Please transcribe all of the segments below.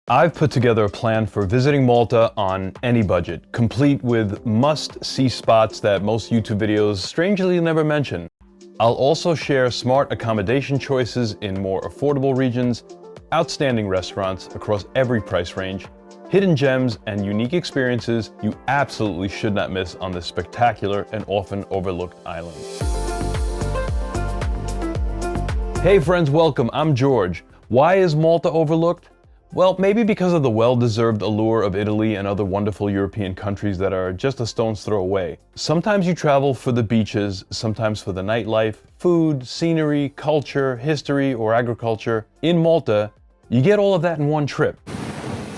I've put together a plan for visiting Malta on any budget, complete with must-see spots that most YouTube videos strangely never mention. I'll also share smart accommodation choices in more affordable regions, outstanding restaurants across every price range, hidden gems and unique experiences you absolutely should not miss on this spectacular and often overlooked island. Hey friends, welcome. I'm George. Why is Malta overlooked? Well, maybe because of the well-deserved allure of Italy and other wonderful European countries that are just a stone's throw away. Sometimes you travel for the beaches, sometimes for the nightlife, food, scenery, culture, history, or agriculture. In Malta, you get all of that in one trip.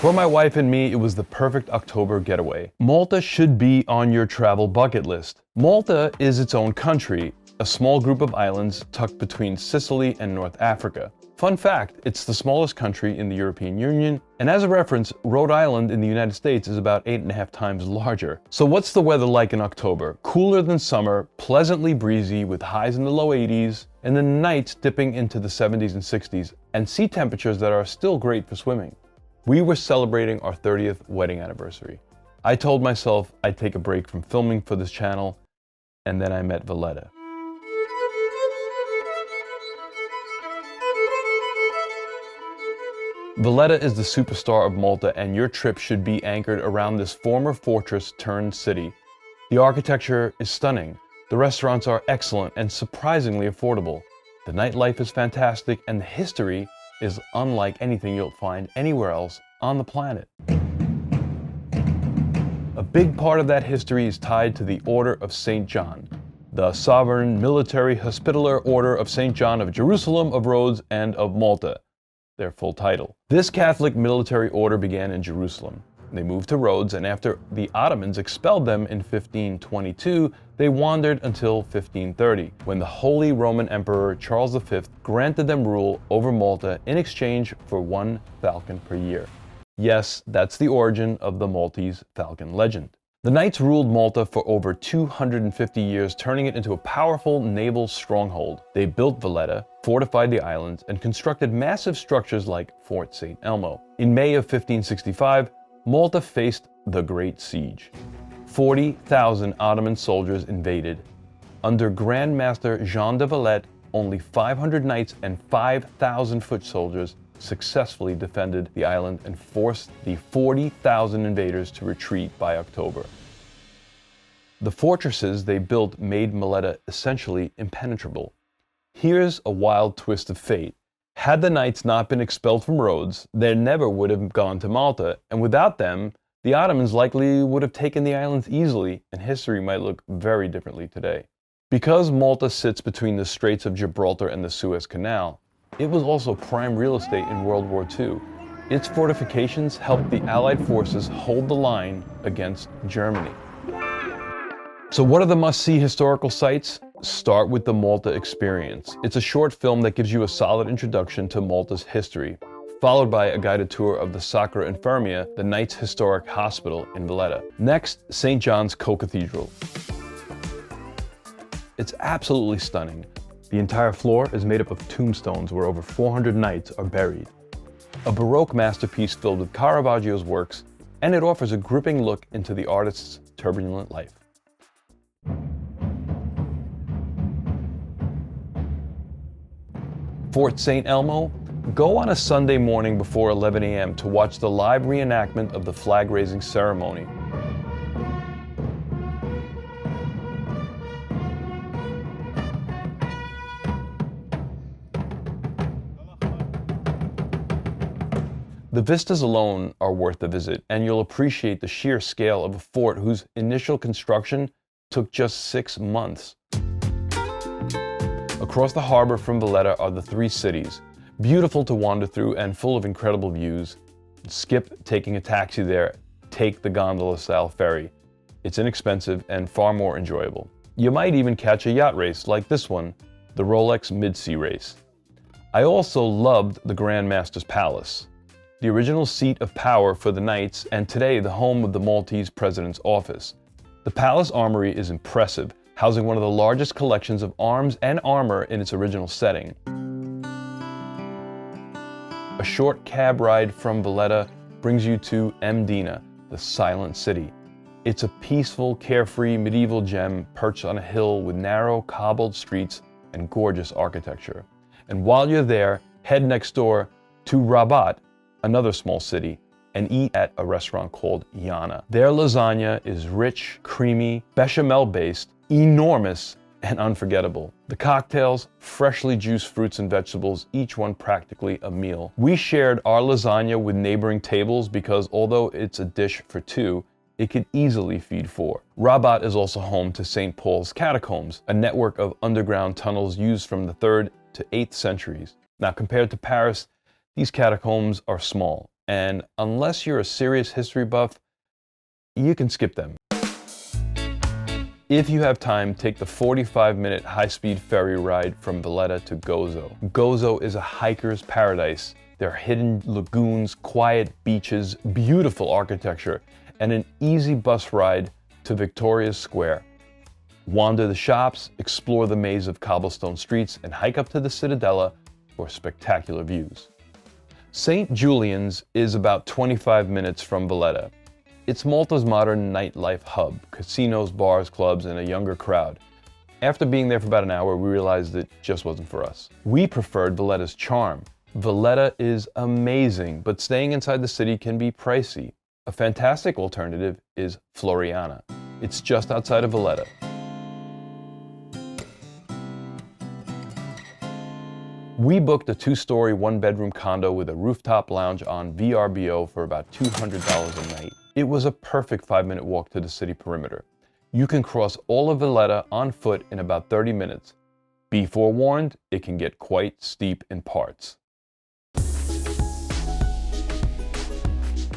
For my wife and me, it was the perfect October getaway. Malta should be on your travel bucket list. Malta is its own country, a small group of islands tucked between Sicily and North Africa. Fun fact, it's the smallest country in the European Union, and as a reference, Rhode Island in the United States is about 8.5 times larger. So what's the weather like in October? Cooler than summer, pleasantly breezy with highs in the low 80s, and the nights dipping into the 70s and 60s, and sea temperatures that are still great for swimming. We were celebrating our 30th wedding anniversary. I told myself I'd take a break from filming for this channel, and then I met Valletta. Valletta is the superstar of Malta, and your trip should be anchored around this former fortress turned city. The architecture is stunning, the restaurants are excellent and surprisingly affordable, the nightlife is fantastic, and the history is unlike anything you'll find anywhere else on the planet. A big part of that history is tied to the Order of St. John, the sovereign military hospitaller Order of St. John of Jerusalem, of Rhodes, and of Malta. Their full title. This Catholic military order began in Jerusalem. They moved to Rhodes, and after the Ottomans expelled them in 1522, they wandered until 1530, when the Holy Roman Emperor Charles V granted them rule over Malta in exchange for one falcon per year. Yes, that's the origin of the Maltese falcon legend. The Knights ruled Malta for over 250 years, turning it into a powerful naval stronghold. They built Valletta, fortified the islands, and constructed massive structures like Fort St. Elmo. In May of 1565, Malta faced the Great Siege. 40,000 Ottoman soldiers invaded. Under Grand Master Jean de Valette, only 500 knights and 5,000 foot soldiers successfully defended the island and forced the 40,000 invaders to retreat by October. The fortresses they built made Valletta essentially impenetrable. Here's a wild twist of fate. Had the knights not been expelled from Rhodes, they never would have gone to Malta, and without them, the Ottomans likely would have taken the islands easily, and history might look very differently today. Because Malta sits between the Straits of Gibraltar and the Suez Canal, it was also prime real estate in World War II. Its fortifications helped the Allied forces hold the line against Germany. So what are the must-see historical sites? Start with the Malta Experience. It's a short film that gives you a solid introduction to Malta's history, followed by a guided tour of the Sacra Infermia, the Knights Historic Hospital in Valletta. Next, St. John's Co-Cathedral. It's absolutely stunning. The entire floor is made up of tombstones where over 400 knights are buried. A Baroque masterpiece filled with Caravaggio's works, and it offers a gripping look into the artist's turbulent life. Fort St. Elmo. Go on a Sunday morning before 11 a.m. to watch the live reenactment of the flag-raising ceremony. The vistas alone are worth the visit, and you'll appreciate the sheer scale of a fort whose initial construction took just 6 months. Across the harbor from Valletta are the three cities, beautiful to wander through and full of incredible views. Skip taking a taxi there, take the gondola-style ferry. It's inexpensive and far more enjoyable. You might even catch a yacht race like this one, the Rolex Mid-Sea Race. I also loved the Grand Master's Palace, the original seat of power for the Knights and today the home of the Maltese President's office. The Palace Armory is impressive, housing one of the largest collections of arms and armor in its original setting. A short cab ride from Valletta brings you to Mdina, the silent city. It's a peaceful, carefree medieval gem perched on a hill with narrow, cobbled streets and gorgeous architecture. And while you're there, head next door to Rabat, another small city, and eat at a restaurant called Yana. Their lasagna is rich, creamy, bechamel-based, enormous, and unforgettable. The cocktails, freshly juiced fruits and vegetables, each one practically a meal. We shared our lasagna with neighboring tables because although it's a dish for two, it could easily feed four. Rabat is also home to St. Paul's catacombs, a network of underground tunnels used from the 3rd to 8th centuries. Now, compared to Paris, these catacombs are small, and unless you're a serious history buff, you can skip them. If you have time, take the 45-minute high-speed ferry ride from Valletta to Gozo. Gozo is a hiker's paradise. There are hidden lagoons, quiet beaches, beautiful architecture, and an easy bus ride to Victoria's Square. Wander the shops, explore the maze of cobblestone streets, and hike up to the Cittadella for spectacular views. St. Julian's is about 25 minutes from Valletta. It's Malta's modern nightlife hub, casinos, bars, clubs, and a younger crowd. After being there for about an hour, we realized it just wasn't for us. We preferred Valletta's charm. Valletta is amazing, but staying inside the city can be pricey. A fantastic alternative is Floriana. It's just outside of Valletta. We booked a 2-story, 1-bedroom condo with a rooftop lounge on VRBO for about $200 a night. It was a perfect 5-minute walk to the city perimeter. You can cross all of Valletta on foot in about 30 minutes. Be forewarned, it can get quite steep in parts.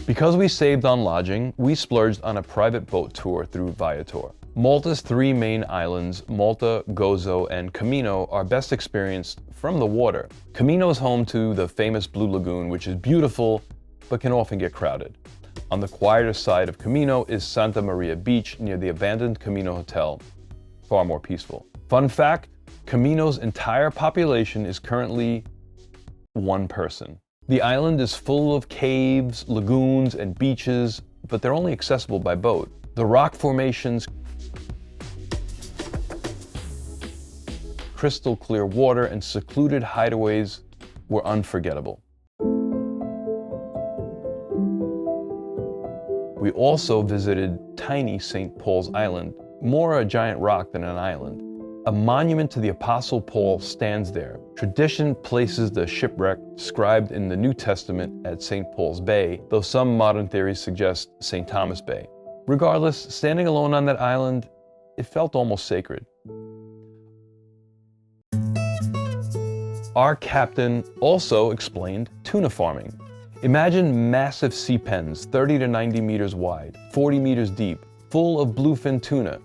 Because we saved on lodging, we splurged on a private boat tour through Viator. Malta's 3 main islands, Malta, Gozo, and Camino, are best experienced from the water. Camino is home to the famous Blue Lagoon, which is beautiful, but can often get crowded. On the quieter side of Camino is Santa Maria Beach near the abandoned Camino Hotel, far more peaceful. Fun fact, Camino's entire population is currently 1 person. The island is full of caves, lagoons, and beaches, but they're only accessible by boat. The rock formations, crystal clear water, and secluded hideaways were unforgettable. We also visited tiny St. Paul's Island, more a giant rock than an island. A monument to the Apostle Paul stands there. Tradition places the shipwreck described in the New Testament at St. Paul's Bay, though some modern theories suggest St. Thomas Bay. Regardless, standing alone on that island, it felt almost sacred. Our captain also explained tuna farming. Imagine massive sea pens, 30 to 90 meters wide, 40 meters deep, full of bluefin tuna.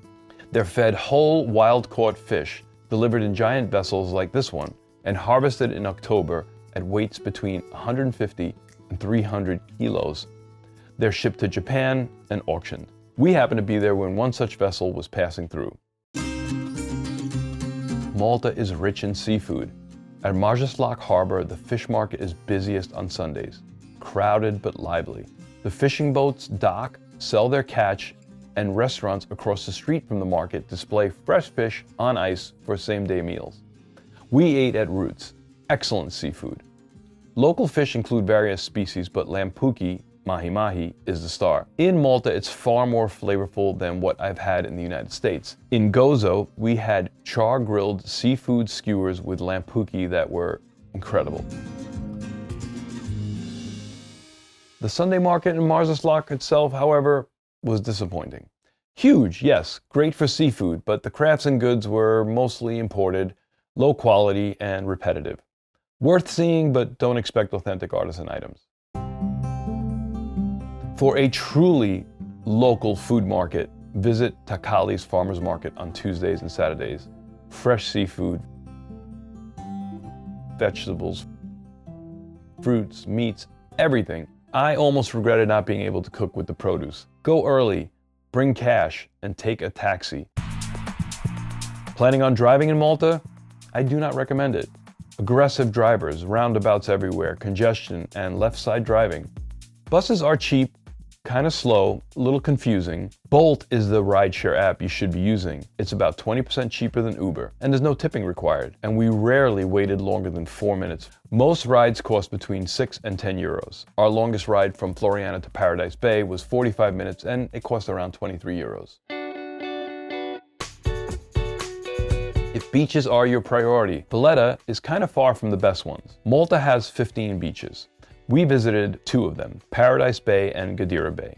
They're fed whole wild-caught fish, delivered in giant vessels like this one, and harvested in October at weights between 150 and 300 kilos. They're shipped to Japan and auctioned. We happened to be there when one such vessel was passing through. Malta is rich in seafood. At Marjaslock Harbor, the fish market is busiest on Sundays, crowded but lively. The fishing boats dock, sell their catch, and restaurants across the street from the market display fresh fish on ice for same-day meals. We ate at Roots, excellent seafood. Local fish include various species, but lampuki, mahi-mahi, is the star. In Malta, it's far more flavorful than what I've had in the United States. In Gozo, we had char-grilled seafood skewers with lampuki that were incredible. The Sunday market in Marjaslock itself, however, was disappointing. Huge, yes, great for seafood, but the crafts and goods were mostly imported, low quality, and repetitive. Worth seeing, but don't expect authentic artisan items. For a truly local food market, visit Takali's Farmers Market on Tuesdays and Saturdays. Fresh seafood, vegetables, fruits, meats, everything. I almost regretted not being able to cook with the produce. Go early, bring cash, and take a taxi. Planning on driving in Malta? I do not recommend it. Aggressive drivers, roundabouts everywhere, congestion, and left side driving. Buses are cheap, kind of slow, a little confusing. Bolt is the rideshare app you should be using. It's about 20% cheaper than Uber, and there's no tipping required. And we rarely waited longer than 4 minutes. Most rides cost between 6 and 10 euros. Our longest ride from Floriana to Paradise Bay was 45 minutes, and it cost around 23 euros. If beaches are your priority, Valletta is kind of far from the best ones. Malta has 15 beaches. We visited 2 of them, Paradise Bay and Gadira Bay.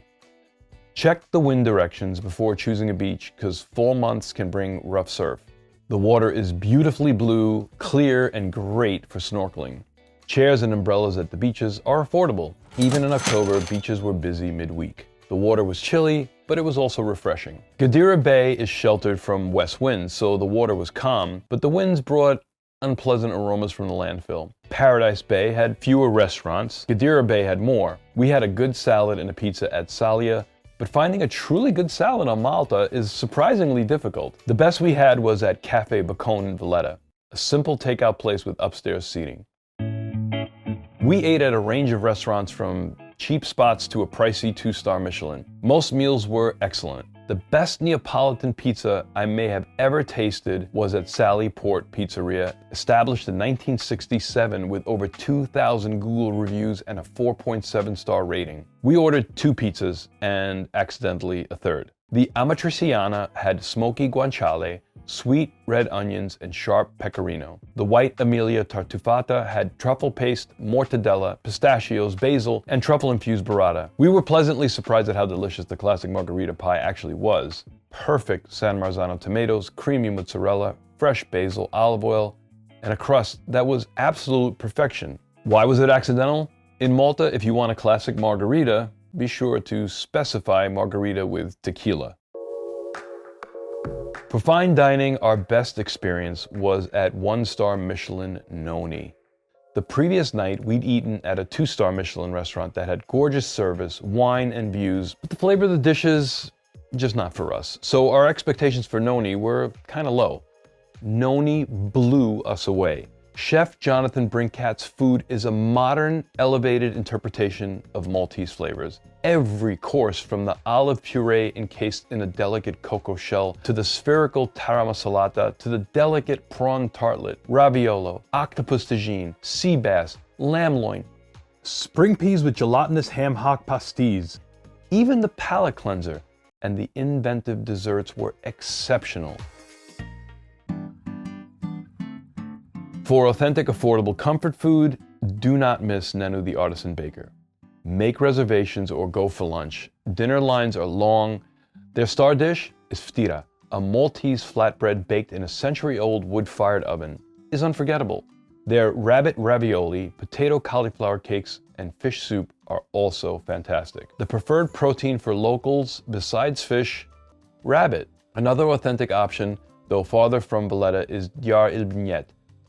Check the wind directions before choosing a beach because fall months can bring rough surf. The water is beautifully blue, clear, and great for snorkeling. Chairs and umbrellas at the beaches are affordable. Even in October, beaches were busy midweek. The water was chilly, but it was also refreshing. Gadira Bay is sheltered from west winds, so the water was calm, but the winds brought unpleasant aromas from the landfill. Paradise Bay had fewer restaurants. Gadira Bay had more. We had a good salad and a pizza at Salia, but finding a truly good salad on Malta is surprisingly difficult. The best we had was at Cafe Bacone in Valletta, a simple takeout place with upstairs seating. We ate at a range of restaurants from cheap spots to a pricey 2-star Michelin. Most meals were excellent. The best Neapolitan pizza I may have ever tasted was at Sally Port Pizzeria, established in 1967 with over 2,000 Google reviews and a 4.7-star rating. We ordered 2 pizzas and accidentally a third. The Amatriciana had smoky guanciale, sweet red onions, and sharp pecorino. The white Amelia Tartufata had truffle paste, mortadella, pistachios, basil, and truffle-infused burrata. We were pleasantly surprised at how delicious the classic margarita pie actually was. Perfect San Marzano tomatoes, creamy mozzarella, fresh basil, olive oil, and a crust that was absolute perfection. Why was it accidental? In Malta, if you want a classic margarita, be sure to specify margarita with tequila. For fine dining, our best experience was at 1-star Michelin Noni. The previous night, we'd eaten at a 2-star Michelin restaurant that had gorgeous service, wine, and views, but the flavor of the dishes, just not for us. So our expectations for Noni were kind of low. Noni blew us away. Chef Jonathan Brinkat's food is a modern, elevated interpretation of Maltese flavors. Every course, from the olive puree encased in a delicate cocoa shell, to the spherical tara masalata, to the delicate prawn tartlet, raviolo, octopus tagine, sea bass, lamb loin, spring peas with gelatinous ham hock pasties. Even the palate cleanser and the inventive desserts were exceptional. For authentic, affordable comfort food, do not miss Nenu the Artisan Baker. Make reservations or go for lunch. Dinner lines are long. Their star dish is ftira, a Maltese flatbread baked in a century-old wood-fired oven, is unforgettable. Their rabbit ravioli, potato cauliflower cakes, and fish soup are also fantastic. The preferred protein for locals, besides fish, rabbit. Another authentic option, though farther from Valletta, is Djar il Bignet,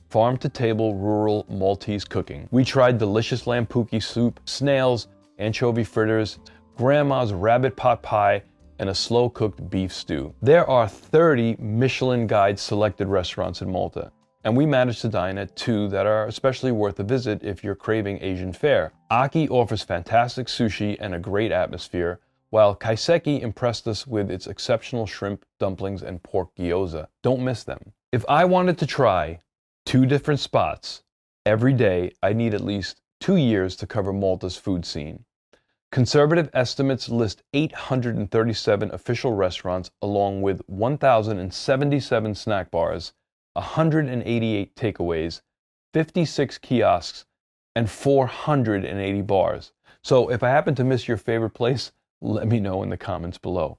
farm-to-table rural Maltese cooking. We tried delicious lampuki soup, snails, anchovy fritters, grandma's rabbit pot pie, and a slow-cooked beef stew. There are 30 Michelin Guide selected restaurants in Malta, and we managed to dine at 2 that are especially worth a visit if you're craving Asian fare. Aki offers fantastic sushi and a great atmosphere, while Kaiseki impressed us with its exceptional shrimp, dumplings, and pork gyoza. Don't miss them. If I wanted to try 2 different spots every day, I need at least 2 years to cover Malta's food scene. Conservative estimates list 837 official restaurants along with 1,077 snack bars, 188 takeaways, 56 kiosks, and 480 bars. So if I happen to miss your favorite place, let me know in the comments below.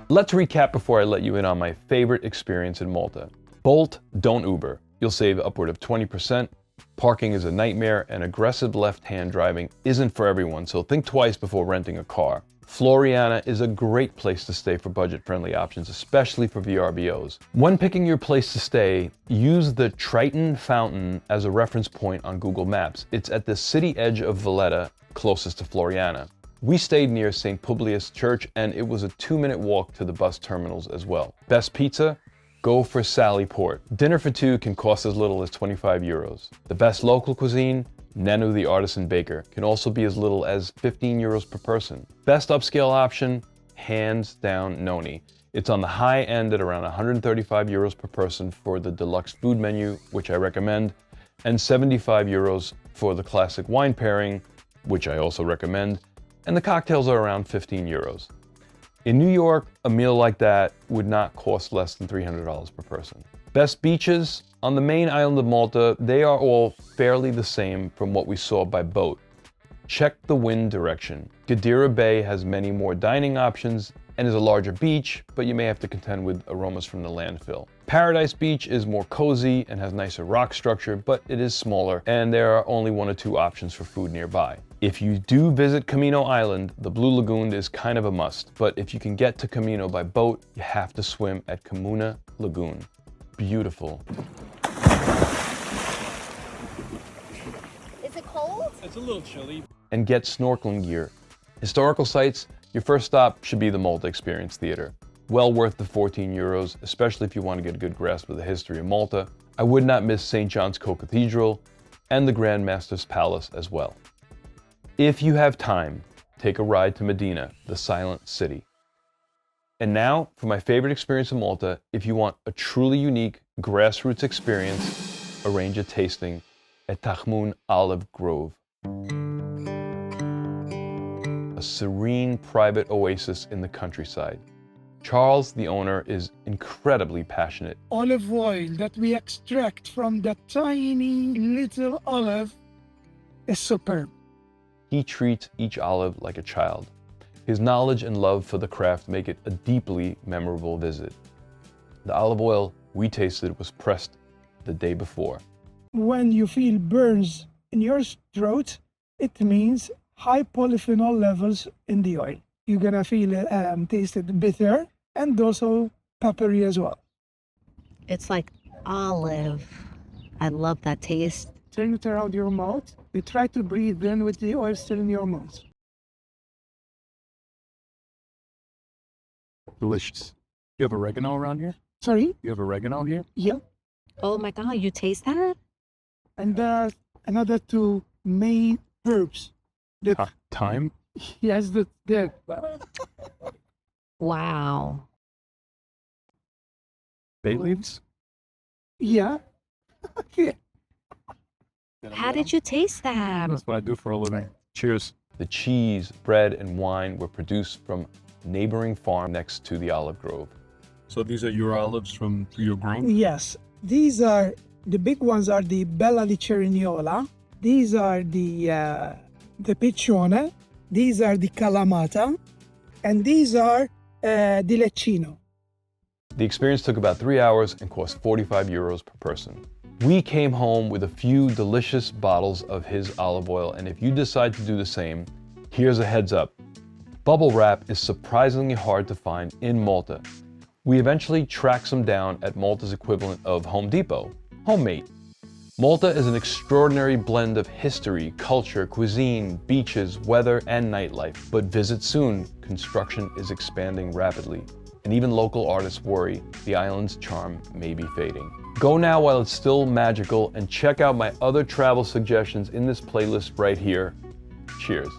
Let's recap before I let you in on my favorite experience in Malta. Bolt, don't Uber. You'll save upward of 20%. Parking is a nightmare, and aggressive left-hand driving isn't for everyone, so think twice before renting a car. Floriana is a great place to stay for budget-friendly options, especially for VRBOs. When picking your place to stay, use the Triton Fountain as a reference point on Google Maps. It's at the city edge of Valletta, closest to Floriana. We stayed near St. Publius Church, and it was a 2-minute walk to the bus terminals as well. Best pizza? go for Sally Port. Dinner for two can cost as little as 25 euros. The best local cuisine, Nenu the artisan baker, can also be as little as 15 euros per person. Best upscale option, hands down Noni. It's on the high end at around 135 euros per person for the deluxe food menu, which I recommend, and 75 euros for the classic wine pairing, which I also recommend, and the cocktails are around 15 euros. In New York, a meal like that would not cost less than $300 per person. Best beaches? On the main island of Malta, they are all fairly the same from what we saw by boat. Check the wind direction. Gadira Bay has many more dining options and is a larger beach, but you may have to contend with aromas from the landfill. Paradise Beach is more cozy and has nicer rock structure, but it is smaller, and there are only 1 or 2 options for food nearby. If you do visit Camino Island, the Blue Lagoon is kind of a must, but if you can get to Camino by boat, you have to swim at Camuna Lagoon. Beautiful. Is it cold? It's a little chilly. And get snorkeling gear. Historical sites, your first stop should be the Malta Experience Theater. Well worth the 14 euros, especially if you want to get a good grasp of the history of Malta. I would not miss St. John's Co-Cathedral and the Grand Master's Palace as well. If you have time, take a ride to Mdina, the silent city. And now, for my favorite experience in Malta, if you want a truly unique grassroots experience, arrange a tasting at Tahmoon Olive Grove. A serene private oasis in the countryside. Charles, the owner, is incredibly passionate. Olive oil that we extract from that tiny little olive is superb. He treats each olive like a child. His knowledge and love for the craft make it a deeply memorable visit. The olive oil we tasted was pressed the day before. When you feel burns in your throat, it means high polyphenol levels in the oil. You're gonna feel taste it bitter and also peppery as well. It's like olive. I love that taste. Turn it around your mouth. You try to breathe in with the oil still in your mouth. Delicious. You have oregano around here? Sorry? You have oregano here? Yeah. Oh my God, you taste that? And there are another 2 main herbs. Thyme? Yes, the Wow. Bay leaves? yeah. Yeah. How did you taste that? That's what I do for a living. Cheers. The cheese, bread, and wine were produced from a neighboring farm next to the olive grove. So these are your olives from your grove? Yes, these are the big ones are the Bella di Cerignola. These are the Piccione. These are the Kalamata, and these are the Leccino. The experience took about 3 hours and cost 45 euros per person. We came home with a few delicious bottles of his olive oil, and if you decide to do the same, here's a heads up. Bubble wrap is surprisingly hard to find in Malta. We eventually tracked some down at Malta's equivalent of Home Depot, Homemate. Malta is an extraordinary blend of history, culture, cuisine, beaches, weather, and nightlife. But visit soon, construction is expanding rapidly, and even local artists worry the island's charm may be fading. Go now while it's still magical, and check out my other travel suggestions in this playlist right here. Cheers.